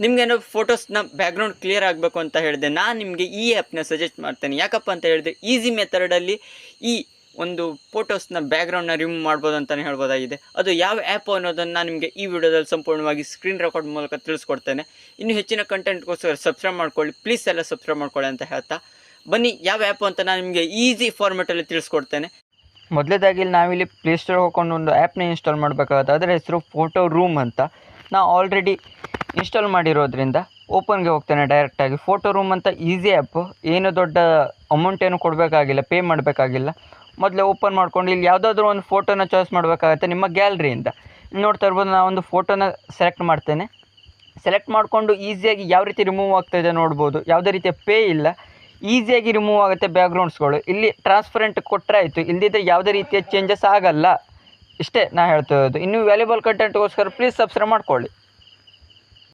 ನಿಮಗೇನೋ ಫೋಟೋಸ್ನ background clear ಆಗಬೇಕು ಅಂತ ಹೇಳಿದೆ, ನಾನು ನಿಮಗೆ ಈ ಆ್ಯಪ್ನ ಸಜೆಸ್ಟ್ ಮಾಡ್ತೇನೆ. ಯಾಕಪ್ಪ ಅಂತ ಹೇಳಿದ್ರೆ ಈಸಿ ಮೆಥಡಲ್ಲಿ ಈ ಒಂದು ಫೋಟೋಸ್ನ ಬ್ಯಾಕ್ಗ್ರೌಂಡ್ನ ರಿಮೂವ್ ಮಾಡ್ಬೋದು ಅಂತಲೇ ಹೇಳ್ಬೋದಾಗಿದೆ. ಅದು ಯಾವ ಆ್ಯಪ್ ಅನ್ನೋದನ್ನು ನಾನು ನಿಮಗೆ ಈ ವಿಡಿಯೋದಲ್ಲಿ ಸಂಪೂರ್ಣವಾಗಿ ಸ್ಕ್ರೀನ್ ರೆಕಾರ್ಡ್ ಮೂಲಕ ತಿಳಿಸ್ಕೊಡ್ತೇನೆ. ಇನ್ನೂ ಹೆಚ್ಚಿನ ಕಂಟೆಂಟ್ಗೋಸ್ಕರ ಸಬ್ಸ್ಕ್ರೈಬ್ ಮಾಡ್ಕೊಳ್ಳಿ, ಪ್ಲೀಸ್ ಎಲ್ಲ ಸಬ್ಸ್ಕ್ರೈಬ್ ಮಾಡ್ಕೊಳ್ಳಿ ಅಂತ ಹೇಳ್ತಾ ಬನ್ನಿ ಯಾವ ಆ್ಯಪ್ ಅಂತ ನಾನು ನಿಮಗೆ ಈಸಿ ಫಾರ್ಮೆಟಲ್ಲಿ ತಿಳಿಸ್ಕೊಡ್ತೇನೆ. ಮೊದಲೇದಾಗಿ ನಾವಿಲ್ಲಿ ಪ್ಲೇಸ್ಟೋರ್ ಹೋಗ್ಕೊಂಡು ಒಂದು ಆ್ಯಪ್ನ ಇನ್ಸ್ಟಾಲ್ ಮಾಡಬೇಕಾಗುತ್ತೆ. ಅದರ ಹೆಸರು ಫೋಟೋ ರೂಮ್ ಅಂತ. ನಾವು ಆಲ್ರೆಡಿ ಇನ್ಸ್ಟಾಲ್ ಮಾಡಿರೋದ್ರಿಂದ ಓಪನ್ಗೆ ಹೋಗ್ತೇನೆ ಡೈರೆಕ್ಟಾಗಿ. ಫೋಟೋ ರೂಮ್ ಅಂತ ಈಸಿ ಆ್ಯಪು, ಏನು ದೊಡ್ಡ ಅಮೌಂಟ್ ಏನು ಕೊಡಬೇಕಾಗಿಲ್ಲ, ಪೇ ಮಾಡಬೇಕಾಗಿಲ್ಲ. ಮೊದಲೇ ಓಪನ್ ಮಾಡ್ಕೊಂಡು ಇಲ್ಲಿ ಯಾವುದಾದ್ರೂ ಒಂದು ಫೋಟೋನ ಚಾಯ್ಸ್ ಮಾಡಬೇಕಾಗತ್ತೆ ನಿಮ್ಮ ಗ್ಯಾಲರಿಯಿಂದ. ನೋಡ್ತಾ ಇರ್ಬೋದು, ನಾವೊಂದು ಫೋಟೋನ ಸೆಲೆಕ್ಟ್ ಮಾಡ್ತೇನೆ. ಸೆಲೆಕ್ಟ್ ಮಾಡಿಕೊಂಡು ಈಸಿಯಾಗಿ ಯಾವ ರೀತಿ ರಿಮೂವ್ ಆಗ್ತಾಯಿದೆ ನೋಡ್ಬೋದು. ಯಾವುದೇ ರೀತಿಯ ಪೇ ಇಲ್ಲ, ಈಸಿಯಾಗಿ ರಿಮೂವ್ ಆಗುತ್ತೆ ಬ್ಯಾಕ್ಗ್ರೌಂಡ್ಸ್ಗಳು. ಇಲ್ಲಿ ಟ್ರಾನ್ಸ್ಪರೆಂಟ್ ಕೊಟ್ಟರೆ ಆಯಿತು, ಇಲ್ಲದಿದ್ದರೆ ಯಾವುದೇ ರೀತಿಯ ಚೇಂಜಸ್ ಆಗಲ್ಲ. ಇಷ್ಟೇ ನಾ ಹೇಳ್ತಾ ಇರೋದು. ಇನ್ನೂ ವ್ಯಾಲ್ಯೂಬಲ್ ಕಂಟೆಂಟ್ಗೋಸ್ಕರ ಪ್ಲೀಸ್ ಸಬ್ಸ್ಕ್ರೈಬ್ ಮಾಡ್ಕೊಳ್ಳಿ.